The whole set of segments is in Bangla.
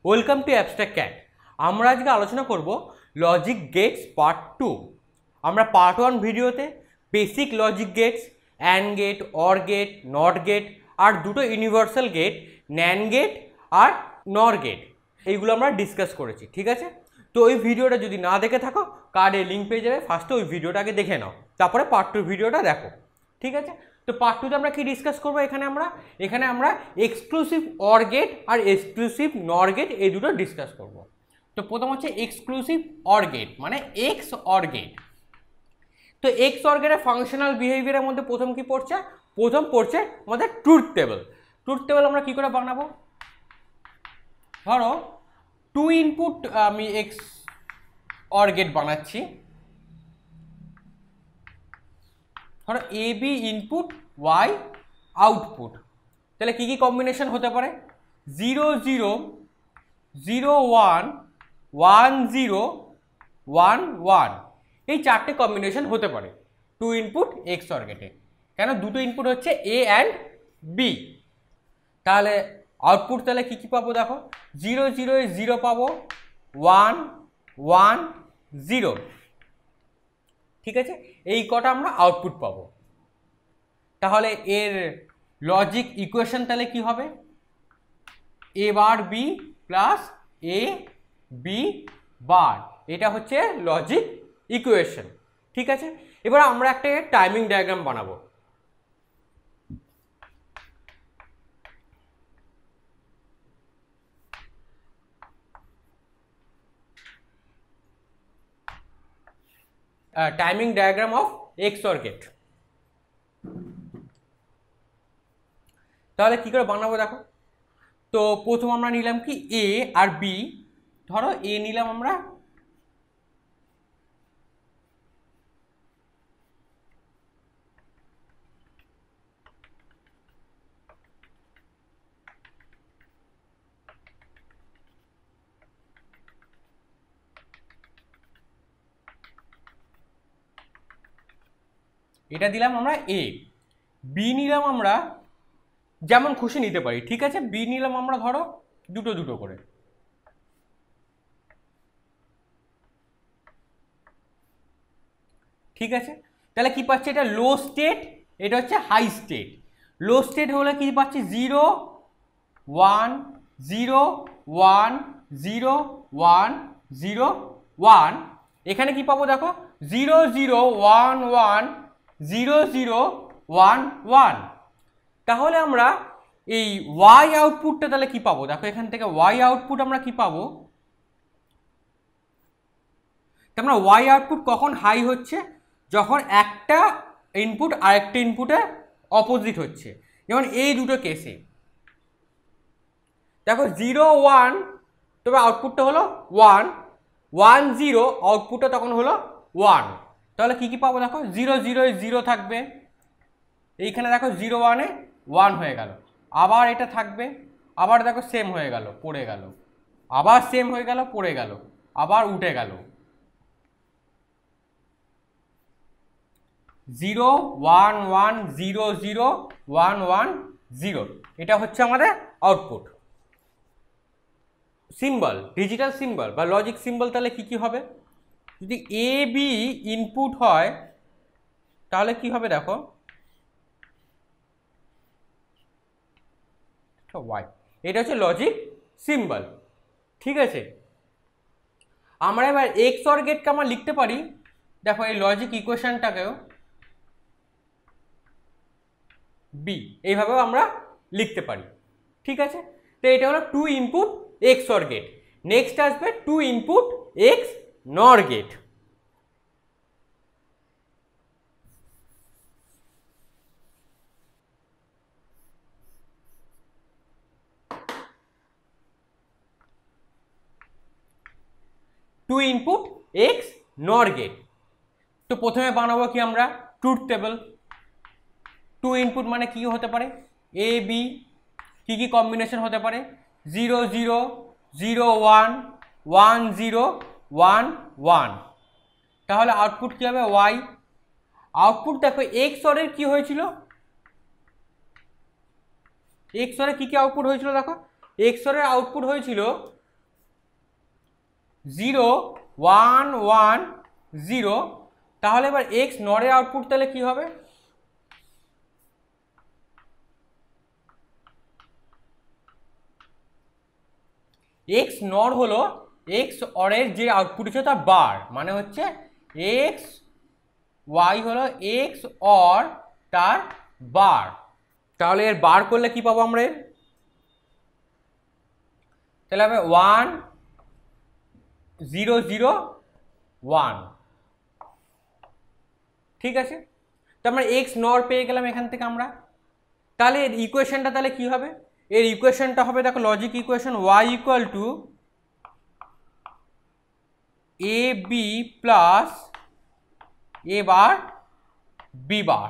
Welcome to abstract cat. আমরা আজকে আলোচনা করব লজিক গেটস পার্ট 2। আমরা পার্ট 1 ভিডিওতে basic logic gates, and gate, or gate, not gate আর দুটো ইউনিভার্সাল গেট ন্যান্ড গেট আর নর গেট এইগুলো আমরা ডিসকাস করেছি, ঠিক আছে? তো ওই ভিডিওটা যদি না দেখে থাকো, কার্ডে লিঙ্ক পেয়ে যাবে, ফার্স্টে ওই ভিডিওটাকে দেখে নাও, তারপরে পার্ট 2 ভিডিওটা দেখো, ঠিক আছে? তো পার্ট 2তে আমরা কি ডিসকাস করবো? এখানে আমরা এক্সক্লুসিভ অর গেট আর এক্সক্লুসিভ নর গেট এই দুটো ডিসকাস করব। তো প্রথম হচ্ছে এক্সক্লুসিভ অর গেট, মানে এক্স অর গেট। তো এক্স অর গেটের ফাংশনাল বিহেভিয়ারের মধ্যে প্রথম কি পড়ছে? প্রথম পড়ছে আমাদের ট্রুথ টেবল। ট্রুথ টেবল আমরা কি করে বানাবো? ধরো টু ইনপুট আমি এক্স অর গেট বানাচ্ছি, ধরো A B input, Y output. তাহলে কি কি কম্বিনেশন হতে পারে? 0 0 0 1 1 0 1 1, এই চারটে কম্বিনেশন হতে পারে টু ইনপুট এক্স অর গেটে। কেন? দুটো ইনপুট হচ্ছে এ অ্যান্ড বি। তাহলে আউটপুট তাহলে কি কি পাবো? দেখো 0 0 0 পাবো, 1 1 0, ঠিক আছে? এই কটা আমরা আউটপুট পাবো। তাহলে এর লজিক ইকুয়েশন তাহলে কি হবে? A bar B plus A B bar, এটা হচ্ছে লজিক ইকুয়েশন, ঠিক আছে? এবার আমরা একটা টাইমিং ডায়াগ্রাম বানাবো। Timing diagram of XOR gate. তাহলে কি করে বানাবো দেখো। তো প্রথম আমরা নিলাম কি এ আর বি। ধরো এ নিলাম আমরা, এটা দিলাম আমরা এ। বি নিলাম আমরা, যেমন খুশি নিতে পারি, ঠিক আছে? বি নিলাম আমরা ধরো দুটো দুটো করে, ঠিক আছে? তাহলে কি পাচ্ছি? এটা লো স্টেট, এটা হচ্ছে হাই স্টেট। লো স্টেট হলে কি পাচ্ছি? 0 1 0 1 0 1 0 1। এখানে কি পাবো দেখো? 0 0 1 1 0 0 1 1। তাহলে আমরা এই ওয়াই আউটপুটটা তাহলে কি পাবো দেখো? এখান থেকে ওয়াই আউটপুট আমরা কি পাবো? আমরা ওয়াই আউটপুট কখন হাই হচ্ছে? যখন একটা ইনপুট আরেকটা ইনপুটের অপোজিট হচ্ছে, যেমন এই দুটো কেসে। দেখো 0 1, তবে আউটপুটটা হলো 1 1 0, আউটপুটটা তখন হলো 1। তাহলে কি কি পাবো দেখো? 0 0 0 থাকবে, এইখানে দেখো 0 1 1 হয়ে গেল, আবার এটা থাকবে, আবার দেখো সেম হয়ে গেল, পড়ে গেল, আবার সেম হয়ে গেল, পড়ে গেল, আবার উঠে গেল। 0 1 1 0 0 1 1 0, এটা হচ্ছে আমাদের আউটপুট। সিম্বল, ডিজিটাল সিম্বল বা লজিক সিম্বল তাহলে কি কি হবে? যদি এ বি ইনপুট হয় তাহলে কি হবে দেখো? ওয়াই, এটা হচ্ছে লজিক সিম্বল, ঠিক আছে? আমরা এবার এক্স অর গেটকে আমরা লিখতে পারি, দেখো এই লজিক ইকুয়েশনটাকেও বি, এইভাবেও আমরা লিখতে পারি, ঠিক আছে? তো এটা হলো two input XOR gate. Next আসবে two input XNOR gate. Two input XNOR gate. তো প্রথমে বানাবো কি আমরা? Truth table. টু ইনপুট মানে কি হতে পারে? A B. কি কি কম্বিনেশন হতে পারে? 0 0 0 1 1 0 1 1। তাহলে আউটপুট কি হবে? ওয়াই। আউটপুট দেখো এক্স অরের কি হয়েছিল? এক্স অরের কি কি আউটপুট হয়েছিল দেখো? এক্স অরের আউটপুট হয়েছিল 0 1 1 0, তাহলে এবার এক্স নরের আউটপুট তাহলে কি হবে? এক্স নর হলো এক্স অরের যে আউটপুট হচ্ছে তার বার, মানে হচ্ছে এক্স ওয়াই হলো এক্স অর তার বার। তাহলে এর বার করলে কি পাবো আমরা? তাহলে হবে 1 0 0 1, ঠিক আছে। তো আমরা এক্স নর পেয়ে গেলাম এখান থেকে আমরা। তাহলে এর ইকুয়েশনটা তাহলে কি হবে? এর ইকুয়েশনটা হবে, দেখো logic equation, y equal to A B plus A bar B bar.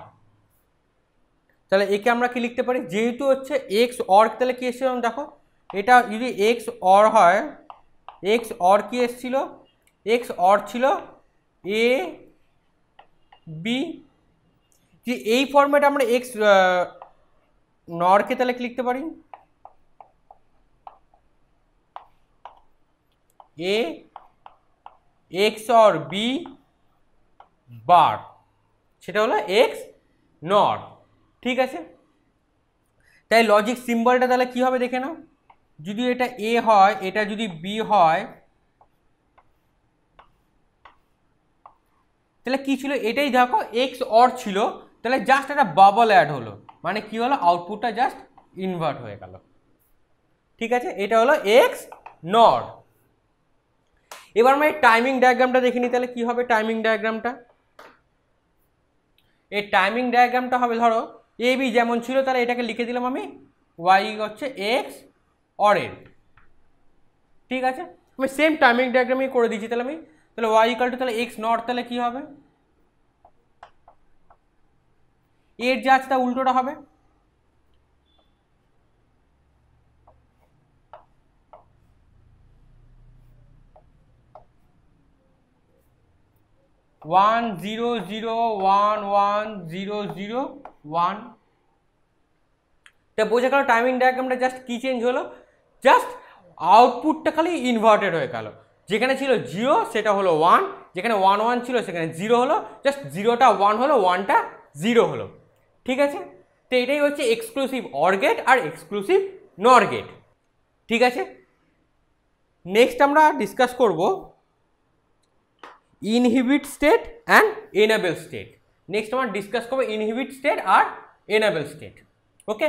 তাহলে একে আমরা কি লিখতে পারি? যেহেতু হচ্ছে এক্স অর, তাহলে কি এসেছিল দেখো, এটা যদি এক্স অর হয়, এক্স অর কি এসেছিল? এক্স অর ছিল এ বি। যে এই ফরম্যাটে আমরা এক্স নরকে তাহলে কি লিখতে পারি? এ এক্স অর বি বার, সেটা হলো এক্স নর, ঠিক আছে। তাই লজিক সিম্বলটা তাহলে কি হবে দেখে নাও। যদি এটা এ হয়, এটা যদি বি হয়, তাহলে কি ছিল? এটাই দেখো এক্স অর ছিল, তাহলে জাস্ট একটা বাবল অ্যাড হলো, মানে কি হলো? আউটপুটটা জাস্ট ইনভার্ট হয়ে গেল, ঠিক আছে। এটা হলো এক্স নর। এবার আমরা এই টাইমিং ডায়াগ্রামটা দেখিনি, তাহলে কি হবে টাইমিং ডায়াগ্রামটা? এই টাইমিং ডায়াগ্রামটা হবে, ধরো এ বি যেমন ছিল, তাহলে এটাকে লিখে দিলাম আমি ওয়াই হচ্ছে এক্স অরের, ঠিক আছে। আমি সেম টাইমিং ডায়াগ্রামই করে দিচ্ছি, তাহলে আমি তাহলে ওয়াই ইকাল টু তাহলে এক্স নট, তাহলে কি হবে? এর যা আছে তা উল্টোটা হবে। ওয়ান 0 0 1 1 0 0 1। তা বোঝা গেল টাইমিং ডায়াগ্রামটা জাস্ট কি চেঞ্জ হলো? জাস্ট আউটপুটটা খালি ইনভার্টেড হয়ে গেল। যেখানে ছিল 0 সেটা হলো 1, যেখানে 1 1 ছিল সেখানে 0 হলো, জাস্ট 0টা 1 হলো, 1টা 0 হলো, ঠিক আছে। তো এটাই হচ্ছে এক্সক্লুসিভ অর গেট আর এক্সক্লুসিভ নর গেট, ঠিক আছে। নেক্সট আমরা ডিসকাস করব inhibit state and enable state. Next আমরা ডিসকাস করবো ইনহিবিট স্টেট আর এনেবল স্টেট, ওকে।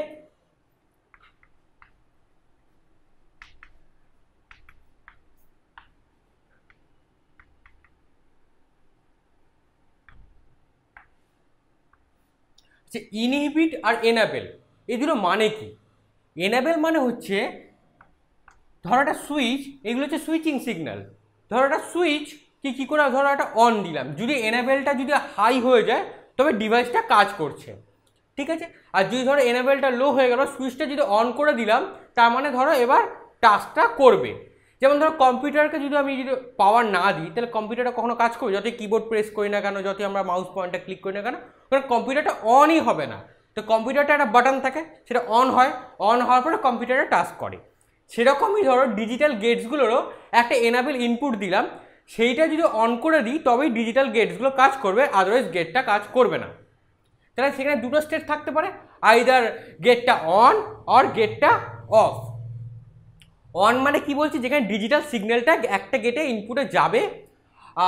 যে ইনহিবিট আর এনেবল, এই দুটো মানে কি? এনেবল মানে হচ্ছে, ধরো একটা সুইচ, এগুলো হচ্ছে সুইচিং সিগন্যাল। ধরো একটা সুইচ কি করে, ধরো একটা অন দিলাম, যদি এনেবলটা যদি হাই হয়ে যায় তবে ডিভাইসটা কাজ করছে, ঠিক আছে। আর যদি ধরো এনেবলটা লো হয়ে গেল, সুইচটা যদি অন করে দিলাম, তার মানে ধরো এবার টাস্কটা করবে। যেমন ধরো কম্পিউটারকে যদি আমি যদি পাওয়ার না দিই, তাহলে কম্পিউটারটা কখনো কাজ করবে? যতই কিবোর্ড প্রেস করি না কেন, যতই আমরা মাউস পয়েন্টটা ক্লিক করি না কেন, কারণ কম্পিউটারটা অনই হবে না। তো কম্পিউটারটা একটা বাটন থাকে, সেটা অন হয়, অন হওয়ার পরে কম্পিউটারটা টাস্ক করে। সেরকমই ধরো ডিজিটাল গেটসগুলোরও একটা এনাবেল ইনপুট দিলাম, সেইটা যদি অন করে দিই তবেই ডিজিটাল গেটসগুলো কাজ করবে, আদারওয়াইজ গেটটা কাজ করবে না। তাহলে সেখানে দুটো স্টেট থাকতে পারে, আইদার গেটটা অন অর গেটটা অফ। অন মানে কি বলছি? যেখানে ডিজিটাল সিগন্যালটা একটা গেটে ইনপুটে যাবে,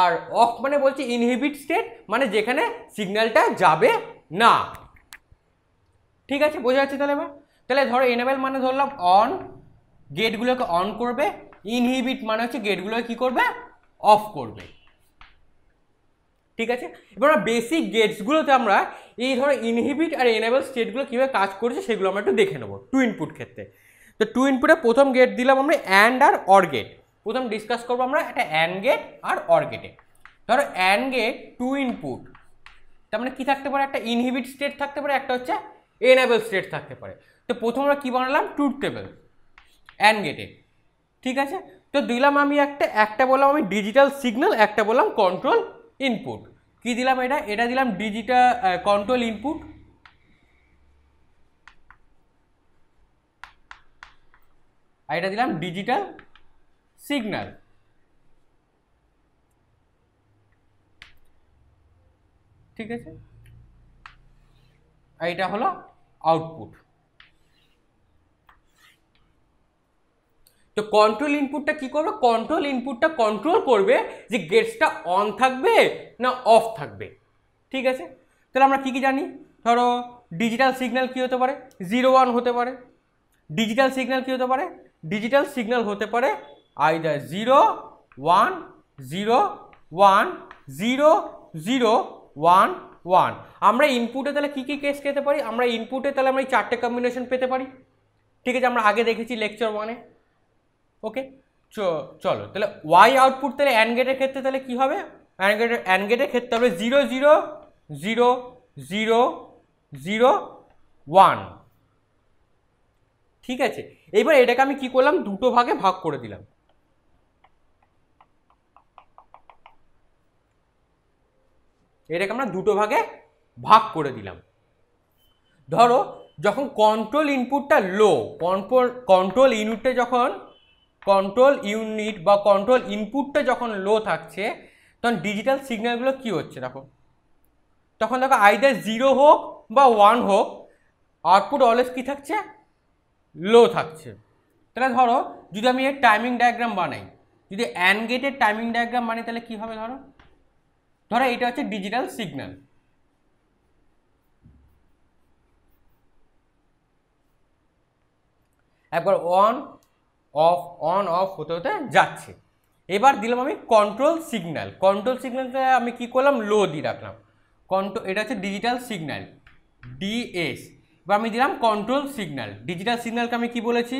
আর অফ মানে বলছি ইনহিবিট স্টেট, মানে যেখানে সিগন্যালটা যাবে না, ঠিক আছে। বোঝা যাচ্ছে তাহলে? এবার তাহলে ধরো এনেবল মানে ধরলাম অন, গেটগুলোকে অন করবে, ইনহিবিট মানে হচ্ছে গেটগুলোকে কি করবে? অফ করবে, ঠিক আছে। এবার বেসিক গেটসগুলোতে আমরা এই ধরো ইনহিবিট আর এনেবল স্টেটগুলো কীভাবে কাজ করছে সেগুলো আমরা একটু দেখে নেবো টু ইনপুট ক্ষেত্রে। তো টু ইনপুটে প্রথম গেট দিলাম আমরা অ্যান্ড আর অর গেট। প্রথম ডিসকাস করবো আমরা একটা অ্যান্ড গেট আর অর গেটে। ধরো অ্যান্ড গেট টু ইনপুট, তার মানে কী থাকতে পারে? একটা ইনহিবিট স্টেট থাকতে পারে, একটা হচ্ছে এনেবল স্টেট থাকতে পারে। তো প্রথম আমরা কী বানালাম? ট্রুথ টেবিল অ্যান্ড গেটে, ঠিক আছে। তো দিলাম আমি একটা বললাম আমি ডিজিটাল সিগন্যাল, একটা বললাম কন্ট্রোল ইনপুট। কি দিলাম? এটা দিলাম ডিজিটাল কন্ট্রোল ইনপুট, আর এটা দিলাম ডিজিটাল সিগন্যাল, ঠিক আছে, আর এটা হলো আউটপুট। তো কন্ট্রোল ইনপুটটা কি করবে, কন্ট্রোল ইনপুটটা কন্ট্রোল করবে যে গেটসটা অন থাকবে না অফ থাকবে। ঠিক আছে, তাহলে আমরা কি কি জানি, ধরো ডিজিটাল সিগন্যাল কি হতে পারে, 0 1 হতে পারে। ডিজিটাল সিগন্যাল কি হতে পারে, ডিজিটাল সিগন্যাল হতে পারে আইদার 0 1 0 1 0 0 1 1। আমরা ইনপুটে তাহলে কি কি কেস পেতে পারি, আমরা ইনপুটে তাহলে আমরা এই 4টে কম্বিনেশন পেতে পারি। ঠিক আছে, আমরা আগে দেখেছি লেকচার 1-এ। ওকে, চলো তাহলে ওয়াই আউটপুট তাহলে অ্যান্ড গেটের ক্ষেত্রে তাহলে কি হবে, অ্যান্ড গেটের ক্ষেত্রে হবে 0 0 0 0 0 1। ঠিক আছে, এইবার এটাকে আমি কি করলাম, দুটো ভাগে ভাগ করে দিলাম। এটাকে আমরা দুটো ভাগে ভাগ করে দিলাম। ধরো যখন কন্ট্রোল ইনপুটটা লো, কন্ট্রোল ইউনিটটা যখন কন্ট্রোল ইউনিট বা কন্ট্রোল ইনপুটটা যখন লো থাকছে, তখন ডিজিটাল সিগন্যালগুলো কি হচ্ছে দেখো, তখন দেখো আইদার 0 হোক বা 1 হোক, আউটপুট অলওয়েজ কি থাকছে, লো থাকছে। তাহলে ধরো যদি আমি এর টাইমিং ডায়াগ্রাম বানাই, যদি অ্যান্ড গেটের টাইমিং ডায়াগ্রাম বানাই তাহলে কি হবে, ধরো ধরো এটা হচ্ছে ডিজিটাল সিগন্যাল। একবার অন অফ হতে হতে যাচ্ছে। এবার দিলাম আমি কন্ট্রোল সিগন্যাল, কন্ট্রোল সিগন্যালটা আমি কি করলাম, লো দিয়ে রাখলাম। এটা হচ্ছে ডিজিটাল সিগন্যাল ডিএস। এবার আমি দিলাম কন্ট্রোল সিগন্যাল। ডিজিটাল সিগন্যালকে আমি কি বলেছি,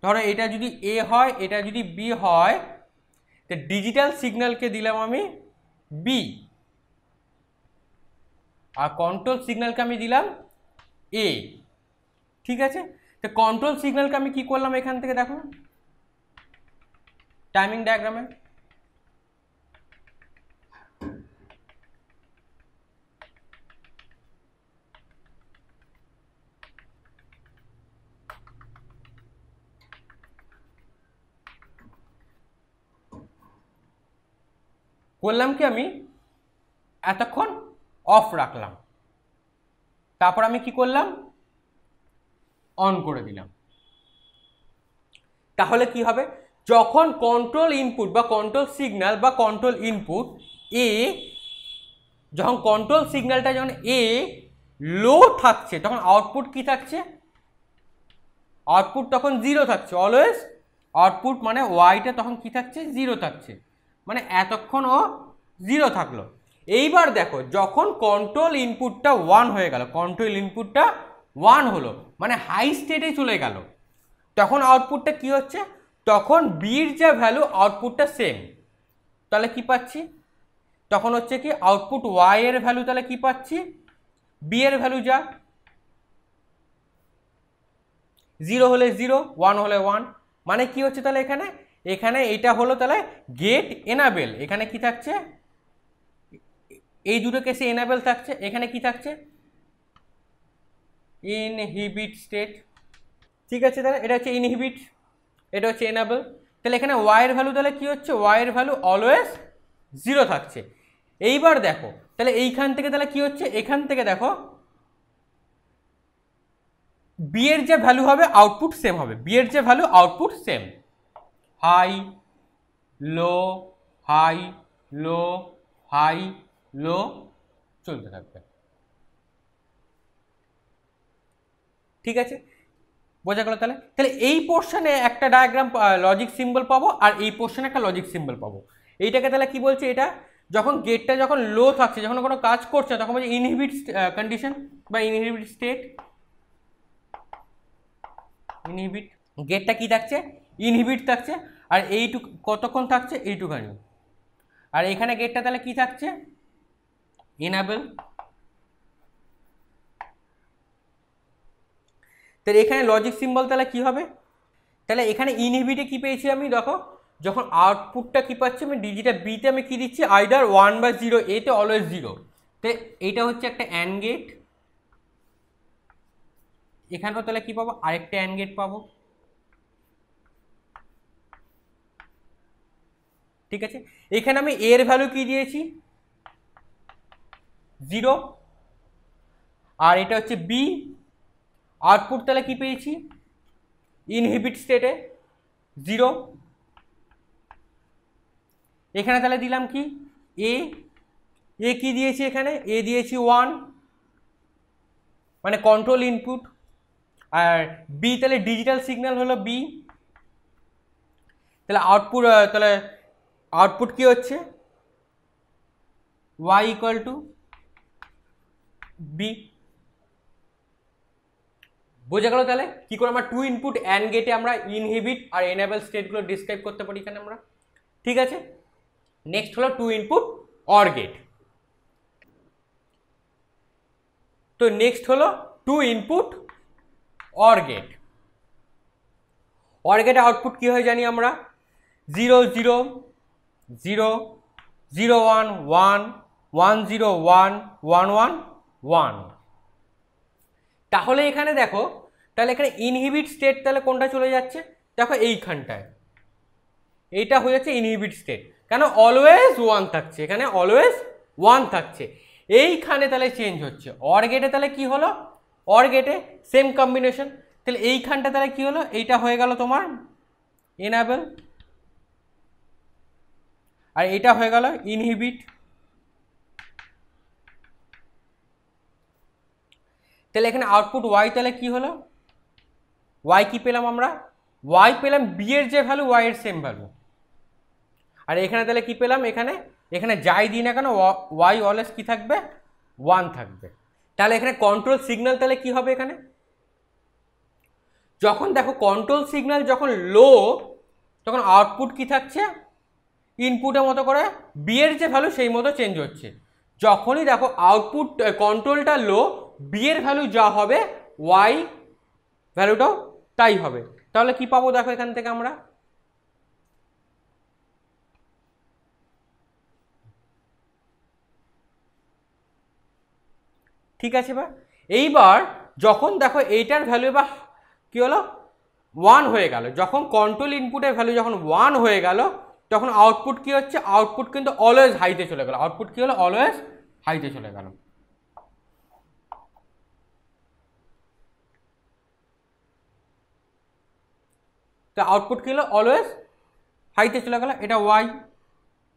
ধরো এটা যদি এ হয়, এটা যদি বি হয়, তো ডিজিটাল সিগন্যালকে দিলাম আমি বি, আর কন্ট্রোল সিগন্যালকে আমি দিলাম এ। ঠিক আছে, তো কন্ট্রোল সিগন্যালকে আমি কি করলাম, এখান থেকে দেখো টাইমিং ডায়াগ্রামে করলাম কি, আমি এতক্ষণ অফ রাখলাম, তারপর আমি কি করলাম, অন করে দিলাম। তাহলে কি হবে, যখন কন্ট্রোল ইনপুট বা কন্ট্রোল সিগন্যাল বা কন্ট্রোল ইনপুট এ, যখন কন্ট্রোল সিগন্যালটা যখন এ লো থাকছে, তখন আউটপুট কি থাকছে, আউটপুট তখন 0 থাকছে অলওয়েজ। আউটপুট মানে ওয়াইটা তখন কি থাকছে, 0 থাকছে, মানে এতক্ষণ ও 0 থাকলো। এইবার দেখো যখন কন্ট্রোল ইনপুটটা 1 হয়ে গেল, কন্ট্রোল ইনপুটটা 1 হলো মানে হাই স্টেটে চলে গেল, তখন আউটপুটটা কি হচ্ছে, তখন বির যা ভ্যালু আউটপুটটা সেম। তাহলে কি পাচ্ছি, তখন হচ্ছে কি আউটপুট ওয়াই এর ভ্যালু তাহলে কি পাচ্ছি, বি এর ভ্যালু যা, 0 হলে 0 1 হলে 1। মানে কি হচ্ছে তাহলে এখানে, এখানে এটা হলো তাহলে গেট এনাবেল, এখানে কি থাকছে, এই দুটো কেসে এনাবেল থাকছে, এখানে কি থাকছে, ইনহিবিট স্টেট। ঠিক আছে, তাহলে এটা হচ্ছে ইনহিবিট, এটা হচ্ছে এনাবেল। তাহলে এখানে ওয়াই এর ভ্যালু তাহলে কি হচ্ছে, ওয়াই এর ভ্যালু অলওয়েজ 0 থাকছে। এইবার দেখো তাহলে এইখান থেকে তাহলে কি হচ্ছে, এখান থেকে দেখো বি এর যে ভ্যালু হবে আউটপুট সেম হবে, বি এর যে value output same, high low high low high low চলতে থাকবে। ঠিক আছে, বোঝা গেল। তাহলে তাহলে এই পোর্শনে একটা ডায়াগ্রাম লজিক সিম্বল পাবো, আর এই পোর্শনে একটা লজিক সিম্বল পাবো। এইটাকে তাহলে কি বলছে, এটা যখন গেটটা যখন লো থাকছে, যখন কোনো কাজ করছে, তখন বলছে ইনহিবিট কন্ডিশন বা ইনহিবিট স্টেট। ইনহিবিট, গেটটা কি থাকছে, ইনহিবিট থাকছে, আর এইটুকু কতক্ষণ থাকছে, এইটুখানি। আর এখানে গেটটা তাহলে কি থাকছে, এনাবেল। তাহলে এখানে লজিক সিম্বল তাহলে কি হবে, তাহলে এখানে ইনহিবিটে কি পেয়েছি আমি, দেখো যখন আউটপুটটা কি পাচ্ছি আমি, ডিজিটাল বিতে আমি কি দিচ্ছি, আইদার 1 বা 0, এতে অলওয়েজ 0। তো এইটা হচ্ছে একটা অ্যান্ড গেট, এখানেও তাহলে কি পাবো, আরেকটা অ্যান্ড গেট পাবো। ঠিক আছে, এখানে আমি এর ভ্যালু কি দিয়েছি, 0, আর এটা হচ্ছে বি। আউটপুট তাহলে কি পেয়েছি, ইনহিবিট স্টেটে 0। এখানে তাহলে দিলাম কি এ, এ কি দিয়েছি এখানে, এ দিয়েছি 1 মানে কন্ট্রোল ইনপুট, আর বি তাহলে ডিজিটাল সিগন্যাল হলো বি। তাহলে আউটপুট কি হচ্ছে, y ইকুয়াল টু বি। বোঝা গেল তাহলে কি করে আমরা 2 ইনপুট অ্যান্ড গেটে আমরা ইনহিবিট আর এনেবল স্টেটগুলো ডিসক্রাইব করতে পারি এখানে আমরা। ঠিক আছে, নেক্সট হলো 2 ইনপুট অর গেট। তো নেক্সট হলো 2 ইনপুট অর গেট। অর গেটে আউটপুট কি হয় জানি আমরা, 0 0 0 0 1 1 1 0 1 1 1 1। তাহলে এখানে দেখো, তাহলে এখানে ইনহিবিট স্টেট তাহলে কোনটা চলে যাচ্ছে, দেখো এইখানটায়, এইটা হয়ে যাচ্ছে ইনহিবিট স্টেট। কেন, অলওয়েজ 1 থাকছে, এখানে অলওয়েজ 1 থাকছে, এইখানে তাহলে চেঞ্জ হচ্ছে। অর গেটে তাহলে কি হলো, অর গেটে সেম কম্বিনেশন, তাহলে এইখানটা তাহলে কি হলো, এইটা হয়ে গেল তোমার এনেবল, আর এটা হয়ে গেল ইনহিবিট। তাহলে এখানে আউটপুট ওয়াই তাহলে কি হলো, ওয়াই কি পেলাম আমরা, ওয়াই পেলাম বি এর যে ভ্যালু ওয়াই এর সেম ভ্যালু। আর এখানে তাহলে কি পেলাম, এখানে যাই দিই না কেন ওয়াই অলওয়েজ কি থাকবে, 1 থাকবে। তাহলে এখানে কন্ট্রোল সিগন্যাল তাহলে কি হবে, এখানে যখন দেখো কন্ট্রোল সিগন্যাল যখন লো, তখন আউটপুট কি থাকছে, ইনপুটের মতো করে বি এর যে ভ্যালু সেই মতো চেঞ্জ হচ্ছে। যখনই দেখো আউটপুট কন্ট্রোলটা লো, বি এর ভ্যালু যা হবে ওয়াই ভ্যালুটাও তাই হবে। তাহলে কি পাবো দেখো এখান থেকে আমরা, ঠিক আছে বা। এইবার যখন দেখো এইটার ভ্যালু বা কি হলো 1 হয়ে গেল, যখন কন্ট্রোল ইনপুটের ভ্যালু যখন 1 হয়ে গেল, তখন আউটপুট কি হচ্ছে, আউটপুট কিন্তু অলওয়েজ হাইতে চলে গেল, আউটপুট কি হলো, অলওয়েজ হাইতে চলে গেল। তো আউটপুট কি হলো, অলওয়েজ হাইতে চলে গেল, এটা ওয়াই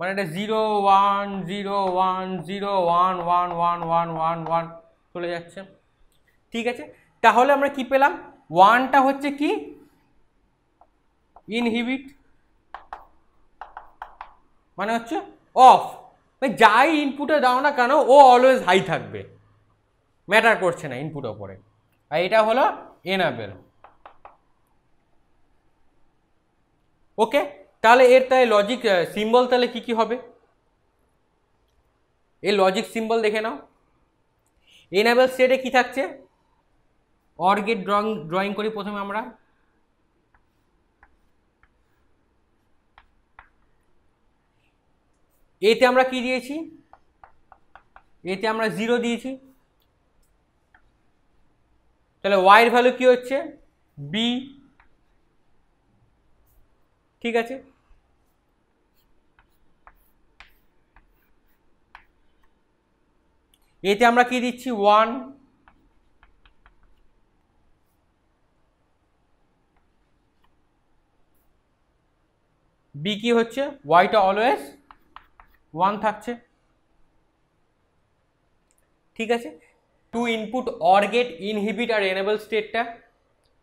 মানে এটা 0 1 0 1 0 1 1 1 1 1 1 চলে যাচ্ছে। ঠিক আছে, তাহলে আমরা কি পেলাম, 1টা হচ্ছে কি ইনহিবিট, মানে হচ্ছে অফ, যাই ইনপুটে দাও না কেন ও অলওয়েজ হাই থাকবে, ম্যাটার করছে না ইনপুটের উপরে। আর এটা হলো এনেবল। ওকে, তাহলে এর তাহলে লজিক সিম্বল তাহলে কি কি হবে, এর লজিক সিম্বল দেখে নাও। এনেবল স্টেটে কি থাকছে, অর গেট ড্রয়িং করি প্রথমে আমরা। এতে আমরা কি দিয়েছি, এতে আমরা 0 দিয়েছি, তাহলে ওয়াই এর ভ্যালু কি হচ্ছে বি। ঠিক আছে, এতে আমরা কি দিচ্ছি 1, বি কি হচ্ছে, ওয়াইটা অলওয়েজ 1 থাকছে। ঠিক আছে, 2 ইনপুট অর গেট ইনহিবিট আর এনেবল স্টেটটা।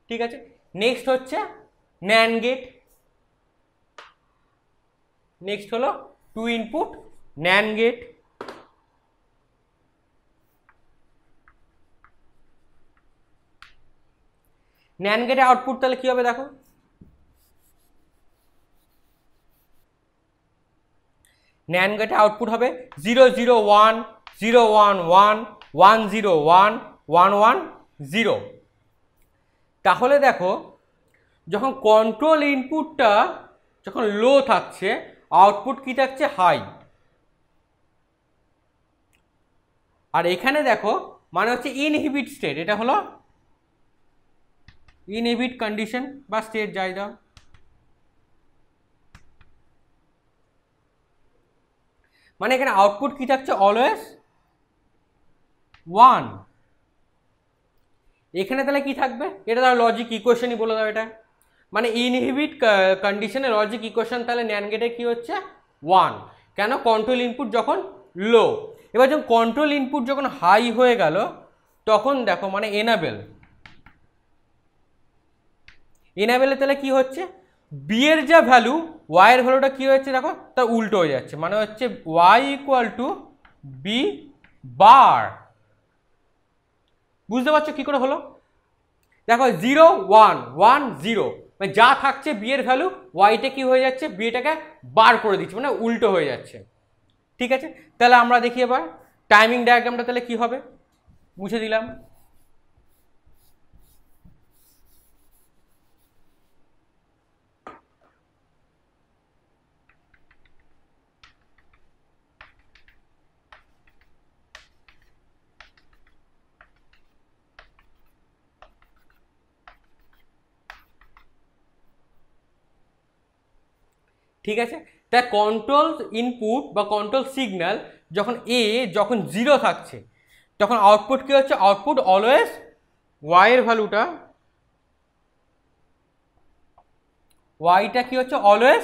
ঠিক আছে, নেক্সট হচ্ছে ন্যান্ড গেট। নেক্সট হলো 2 ইনপুট ন্যান্ড গেট। ন্যান্ড গেটের আউটপুট তাহলে কি হবে দেখো, ন্যান্ড গেটের আউটপুট হবে 0 0 1 0 1 1 1 0 1 1 1 0। তাহলে দেখো যখন কন্ট্রোল ইনপুটটা যখন লো থাকছে, আউটপুট কি থাকছে হাই। আর এখানে দেখো মানে হচ্ছে ইনহিবিট স্টেট, এটা হলো ইনহিবিট কন্ডিশন বা স্টেট যাই দাও। মানে এখানে আউটপুট কি থাকছে অলওয়েজ 1। এখানে তাহলে কি থাকবে, এটা তাহলে লজিক ইকুয়েশনই বলে দাও এটা, মানে ইনহিবিট কন্ডিশনে লজিক ইকুয়েশন তাহলে ন্যান্ড গেটে কি হচ্ছে 1, কেন কন্ট্রোল ইনপুট যখন লো। এবার যখন কন্ট্রোল ইনপুট যখন হাই হয়ে গেল তখন দেখো মানে এনাবেলে তাহলে কি হচ্ছে, বি এর যা ভ্যালু ওয়াই এর ভ্যালুটা কি হচ্ছে দেখো তার উল্টো হয়ে যাচ্ছে, মানে হচ্ছে Y equal to B bar. বুঝতে পারছো কি করে হলো, দেখো 0 1 1 0, মানে যা থাকছে বি এর ভ্যালু ওয়াইটা কি হয়ে যাচ্ছে, বি এটাকে বার করে দিচ্ছে, মানে উল্টো হয়ে যাচ্ছে। ঠিক আছে, তাহলে আমরা দেখি এবার টাইমিং ডায়াগ্রামটা তাহলে কি হবে, মুছে দিলাম। ঠিক আছে, তাই কন্ট্রোল ইনপুট বা কন্ট্রোল সিগন্যাল যখন যখন 0 থাকছে তখন আউটপুট কি হচ্ছে, আউটপুট অলওয়েজ ওয়াই এর ভ্যালুটা ওয়াইটা কি হচ্ছে অলওয়েজ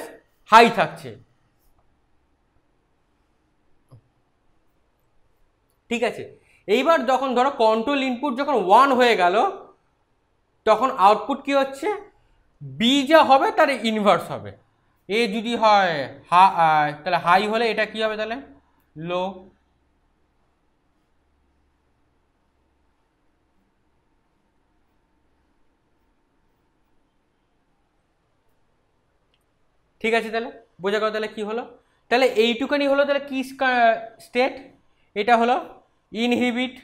হাই থাকছে। ঠিক আছে, এইবার যখন ধরো কন্ট্রোল ইনপুট যখন 1 হয়ে গেল তখন আউটপুট কি হচ্ছে, বি যা হবে তার ইনভার্স হবে। এ যদি হয় তাহলে হাই হলে এটা কি হবে তাহলে লো। ঠিক আছে, তাহলে বোঝা গেল তাহলে কি হলো, তাহলে এইটুকানি হলো তাহলে কি স্টেট, এটা হলো ইনহিবিট,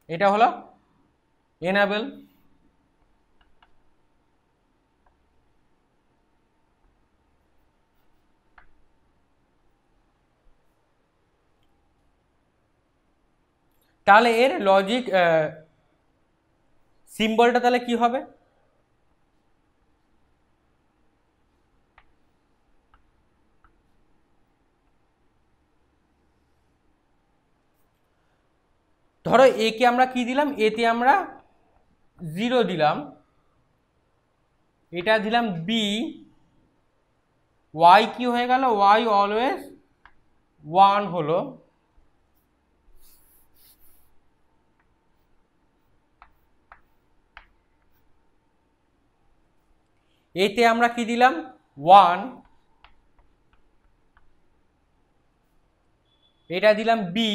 এটা হলো এনাবেল। তাহলে এর লজিক সিম্বলটা তাহলে কি হবে, ধরো এ কে আমরা কি দিলাম, এতে আমরা 0 দিলাম, এটা দিলাম বি, ওয়াই কি হয়ে গেল, ওয়াই অলওয়েজ 1 হলো, এতে আমরা কি দিলাম 1, এটা দিলাম বি,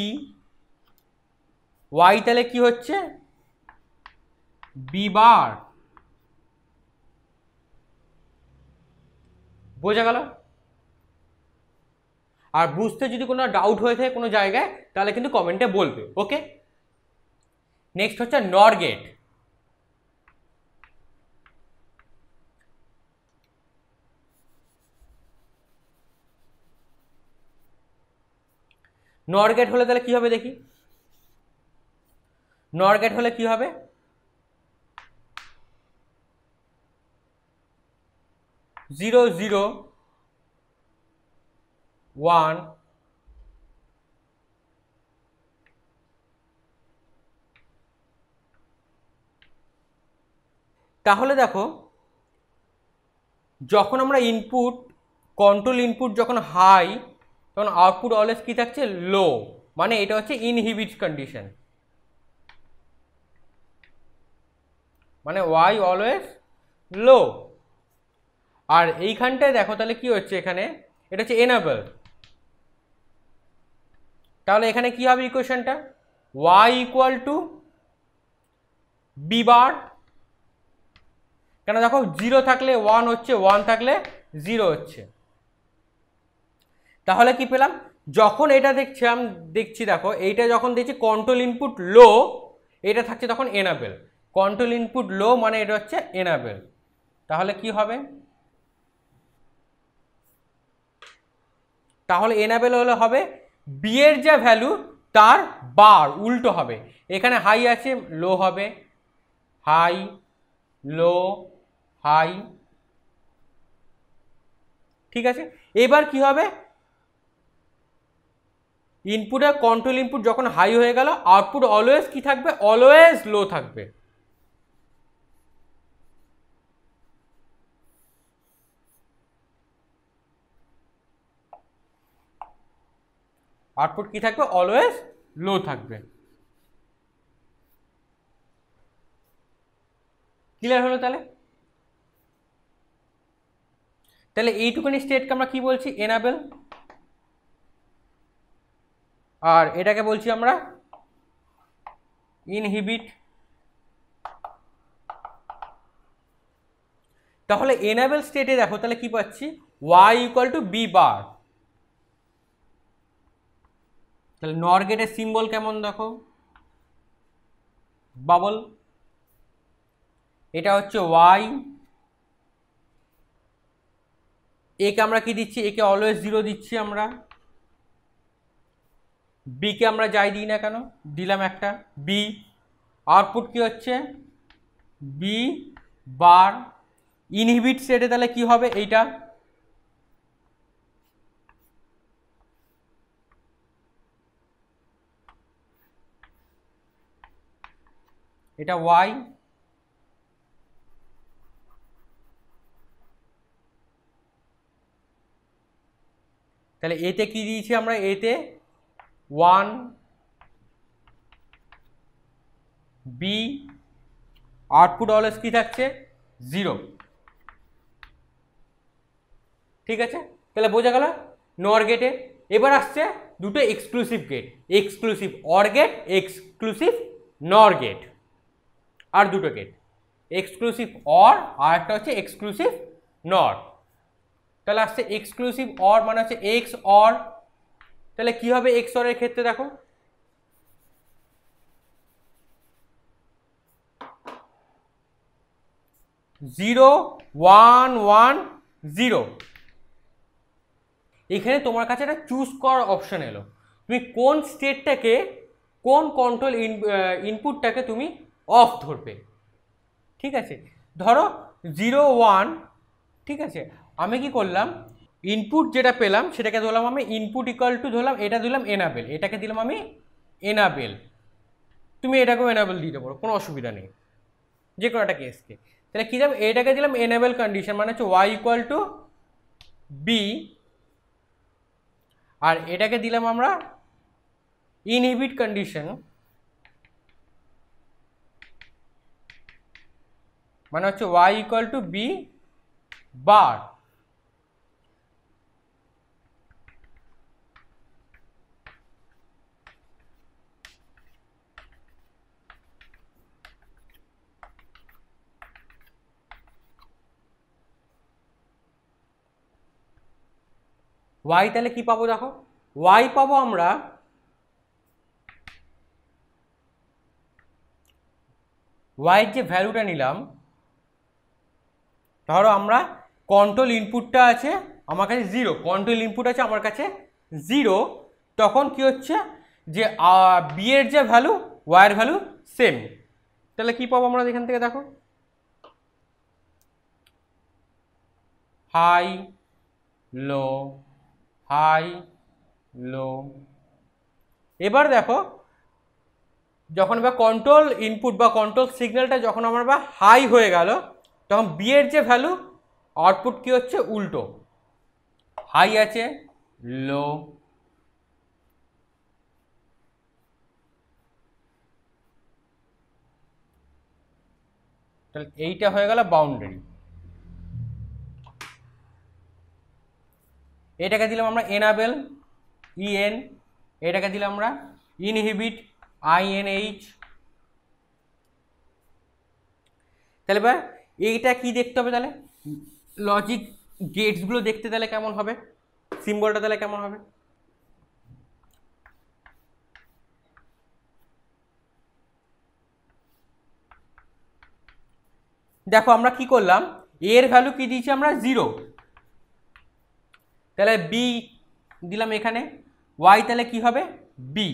ওয়াই তাহলে কি হচ্ছে বি বার। বোঝা গেল, আর বুঝতে যদি কোনো ডাউট হয়ে থাকে কোনো জায়গায় তাহলে কিন্তু কমেন্টে বলবে। ওকে, নেক্সট হচ্ছে নর গেট। নর গেট হলে তাহলে কি হবে দেখি, নর গেট হলে কি হবে, 0 0 1 তাহলে দেখো যখন আমরা ইনপুট কন্ট্রোল ইনপুট যখন হাই তখন আউটপুট অলওয়েজ কি থাকছে লো, মানে এটা হচ্ছে ইনহিবিট কন্ডিশন, মানে ওয়াই অলওয়েজ লো। আর এইখানটায় দেখো তাহলে কি হচ্ছে, এখানে এটা হচ্ছে এনাবল, তাহলে এখানে কি হবে ইকুয়েশনটা, Y equal to B bar, কেন দেখো 0 থাকলে 1 হচ্ছে, 1 থাকলে 0 হচ্ছে। তাহলে কি পেলাম, যখন এটা দেখছি দেখো এইটা যখন দেখছি কন্ট্রোল ইনপুট লো, এটা থাকছে তখন এনাবেল, কন্ট্রোল ইনপুট লো মানে এটা হচ্ছে এনাবেল। তাহলে কি হবে, তাহলে এনাবেল হলে হবে বি এর যা ভ্যালু তার বার উল্টো হবে, এখানে হাই আছে লো হবে, হাই লো হাই, ঠিক আছে, এবার কি হবে, ইনপুট আর কন্ট্রোল ইনপুট যখন হাই হয়ে গেল, আউটপুট অলওয়েজ কি থাকবে, অলওয়েজ লো থাকবে। আউটপুট কি থাকবে, অলওয়েজ লো থাকবে। ক্লিয়ার হলো? তাহলে তাহলে এইটুকুনি স্টেটকে আমরা কি বলছি, এনাবেল, আর এটাকে বলছি আমরা ইনহিবিট। তাহলে এনাবেল স্টেটে দেখো তাহলে কি পাচ্ছি, y equal to B bar. তাহলে নর গেটের সিম্বল কেমন দেখো, বাবল। এটা হচ্ছে y, একে আমরা কি দিচ্ছি, একে অলওয়েজ 0 দিচ্ছি আমরা, বি কে আমরা যাই দিই না কেন, দিলাম একটা বি। আউটপুট কি হচ্ছে, বি বার। ইনহিবিট স্টেটে তাহলে কি হবে, এইটা এটা y, তাহলে এতে কি দিয়েছি আমরা, এতে 1 বি, আউটপুট অলওয়েজ কি থাকছে, 0। ঠিক আছে, তাহলে বোঝা গেল নর গেটে। এবার আসছে দুটো exclusive gate, exclusive or gate, exclusive nor gate. আর দুটো গেট, এক্সক্লুসিভ অর আর একটা হচ্ছে এক্সক্লুসিভ নর। তাহলে আসছে এক্সক্লুসিভ অর মানে হচ্ছে এক্স অর। তাহলে কি হবে এক্স অর এর ক্ষেত্রে, দেখো জিরো ওয়ান ওয়ান জিরো। এখানে তোমার কাছে একটা চুজ করার অপশন এলো, তুমি কোন স্টেটটাকে, কোন কন্ট্রোল ইনপুটটাকে তুমি অফ ধরবে। ঠিক আছে, ধরো 0 1, ঠিক আছে, আমি কি করলাম, ইনপুট যেটা পেলাম সেটাকে ধরলাম আমি ইনপুট ইকুয়াল টু, ধরলাম এটা দিলাম এনাবেল, এটাকে দিলাম আমি এনাবেল। তুমি এটাকেও এনাবেল দিতে পারো, কোনো অসুবিধা নেই, যে কোনো একটা কেসকে। তাহলে কী দিলাম, এটাকে দিলাম এনাবেল কন্ডিশন, মানে হচ্ছে ওয়াই ইকুয়াল টু বি, আর এটাকে দিলাম আমরা ইনহিবিট কন্ডিশন, মানে হচ্ছে Y equal to B bar. Y তাহলে কি পাবো, দেখো ওয়াই পাবো আমরা ওয়াইয়ের যে ভ্যালুটা নিলাম, ধরো আমরা কন্ট্রোল ইনপুটটা আছে আমার কাছে 0, কন্ট্রোল ইনপুট আছে আমার কাছে 0, তখন কি হচ্ছে যে বি এর যে ভ্যালু ওয়াইয়ের ভ্যালু সেম। তাহলে কি পাবো আমরা এখান থেকে, দেখো হাই লো হাই লো। এবার দেখো যখন বা কন্ট্রোল ইনপুট বা কন্ট্রোল সিগন্যালটা যখন আমার বা হাই হয়ে গেল, তখন বি এর যে ভ্যালু আউটপুট কি হচ্ছে, উল্টো, হাই আছে লো। তাহলে এইটা হয়ে গেল বাউন্ডারি। এটাকে দিলাম আমরা এনাবেল ইএন, এটাকে দিলাম আমরা ইনহিবিট আইএনএইচ। তাহলে এবার এইটা কি দেখতে হবে, তাহলে লজিক গেটসগুলো দেখতে তাহলে কেমন হবে, সিম্বলটা তাহলে কেমন হবে, দেখো আমরা কি করলাম, এর ভ্যালু কি দিয়েছি আমরা 0, তাহলে বি দিলাম এখানে, ওয়াই তাহলে কি হবে বি,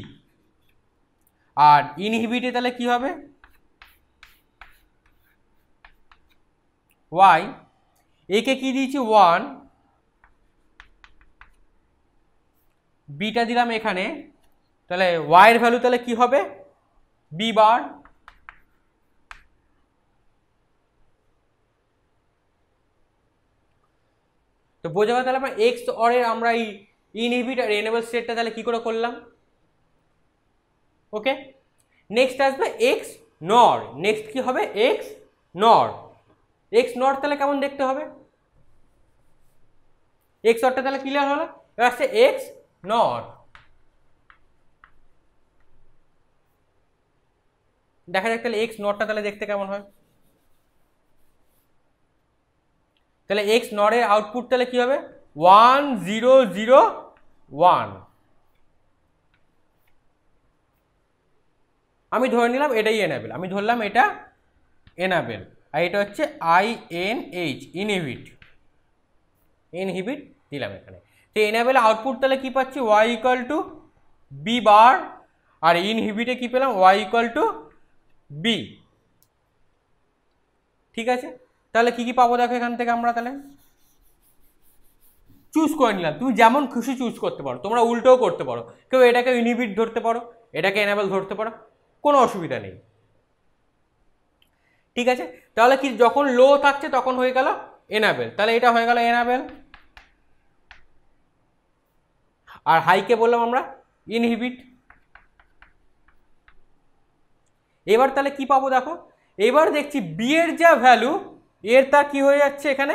আর ইনহিবিটে তাহলে কি হবে ওয়াই, একে কি দিয়েছি 1, বিটা দিলাম এখানে, তাহলে ওয়াই এর ভ্যালু তাহলে কি হবে বি বার। তো বোঝা গেল তাহলে আমরা এক্স অরের আমরা এই ইনহিবিট আর এনেবল স্টেটটা তাহলে কি করে করলাম। ওকে, নেক্সট আসবে এক্স নর। নেক্সট কি হবে এক্স নর। এক্স নর তাহলে কেমন দেখতে হবে, এক্স নরটা তাহলে ক্লিয়ার হলো। এবার আসছে এক্স নর। দেখা যাক তাহলে এক্স নরটা তাহলে দেখতে কেমন হয়। তাহলে এক্স নরের আউটপুট তাহলে কি হবে 1 0 0 1। আমি ধরে নিলাম এটাই এনাবেল, আমি ধরলাম এটা এনাবেল, আর এটা হচ্ছে INH ইনহিবিট। ইনহিবিট দিলাম এখানে। তো এনাবেল আউটপুট তাহলে কি পাচ্ছি y equal to B bar, আর ইনহিবিটে কি পেলাম y ইকুয়াল টু বি। ঠিক আছে, তাহলে কি কি পাবো দেখো এখান থেকে আমরা তাহলে চুজ করে নিলাম। তুমি যেমন খুশি চুজ করতে পারো, তোমরা উল্টোও করতে পারো, কেউ এটাকে ইনহিবিট ধরতে পারো, এটাকে এনাবেল ধরতে পারো, কোনো অসুবিধা নেই। ঠিক আছে, তাহলে কি যখন লো থাকছে তখন হয়ে গেল এনাবেল, তাহলে এটা হয়ে গেল এনাবেল। আর হাইকে বললাম আমরা ইনহিবিট। এবার তাহলে কি পাবো দেখো, এবার দেখছি বি এর যা ভ্যালু এর তা কি হয়ে যাচ্ছে, এখানে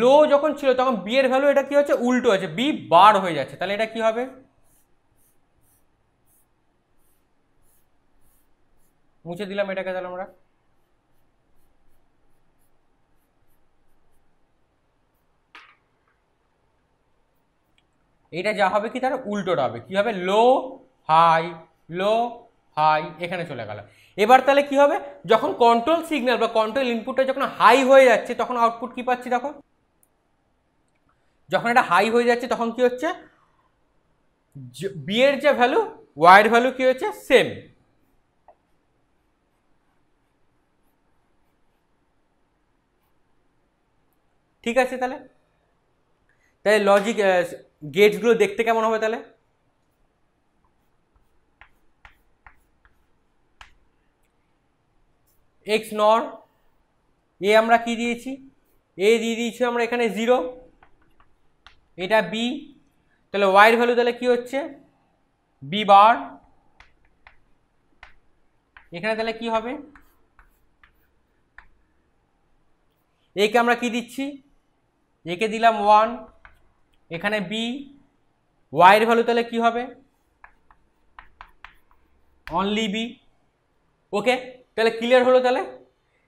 লো যখন ছিল তখন বি এর ভ্যালু এটা কি হচ্ছে উল্টো আছে, বি বার হয়ে যাচ্ছে। তাহলে এটা কি হবে, মুছে দিলাম এটাকে। তাহলে আমরা এটা যা হবে কি তার উল্টোটা হবে, কি হবে লো হাই লো হাই, এখানে চলে গেল। এবার তাহলে কি হবে, যখন কন্ট্রোল সিগন্যাল বা কন্ট্রোল ইনপুটটা যখন হাই হয়ে যাচ্ছে তখন আউটপুট কি পাচ্ছি দেখো, যখন এটা হাই হয়ে যাচ্ছে তখন কি হচ্ছে বি এর যে ভ্যালু ওয়াই এর ভ্যালু কি হচ্ছে সেম। ঠিক আছে, তাহলে তাহলে লজিক গেটসগুলো দেখতে কেমন হবে তাহলে, এক্স নর এ আমরা কি দিয়েছি, এ দিয়ে দিয়েছি আমরা এখানে 0, এটা বি, তাহলে ওয়াই এর ভ্যালু তাহলে কি হচ্ছে বি বার। এখানে তাহলে কি হবে, একে আমরা কি দিচ্ছি, একে দিলাম 1, এখানে বি, ওয়াই এর ভ্যালু তাহলে কি হবে অনলি বি। ওকে, তাহলে ক্লিয়ার হলো। তাহলে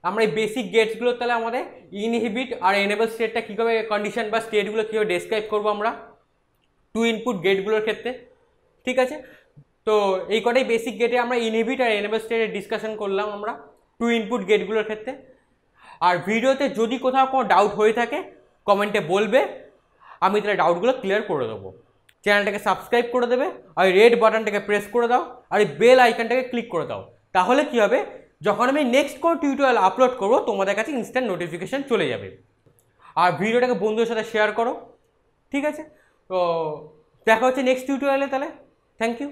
আমরা এই বেসিক গেটসগুলো তাহলে আমাদের ইনহিবিট আর এনেবল স্টেটটা কীভাবে কন্ডিশন বা স্টেটগুলো কীভাবে ডেসক্রাইব করবো আমরা টু ইনপুট গেটগুলোর ক্ষেত্রে। ঠিক আছে, তো এই কটাই বেসিক গেটে আমরা ইনহিবিট আর এনেবল স্টেটের ডিসকাশন করলাম আমরা টু ইনপুট গেটগুলোর ক্ষেত্রে। আর ভিডিওতে যদি কোথাও কোনো ডাউট হয়ে থাকে কমেন্টে বলবে, আমি তাহলে ডাউটগুলো ক্লিয়ার করে দেবো। চ্যানেলটাকে সাবস্ক্রাইব করে দেবে, আর রেড বাটনটাকে প্রেস করে দাও, আর এই বেল আইকনটাকে ক্লিক করে দাও। তাহলে কি হবে, যখন আমি নেক্সট কোনো টিউটোরিয়াল আপলোড করবো তোমাদের কাছে ইনস্ট্যান্ট নোটিফিকেশান চলে যাবে। আর ভিডিওটাকে বন্ধুদের সাথে শেয়ার করো। ঠিক আছে, তো দেখা হচ্ছে নেক্সট টিউটোরিয়ালে। তাহলে থ্যাংক ইউ।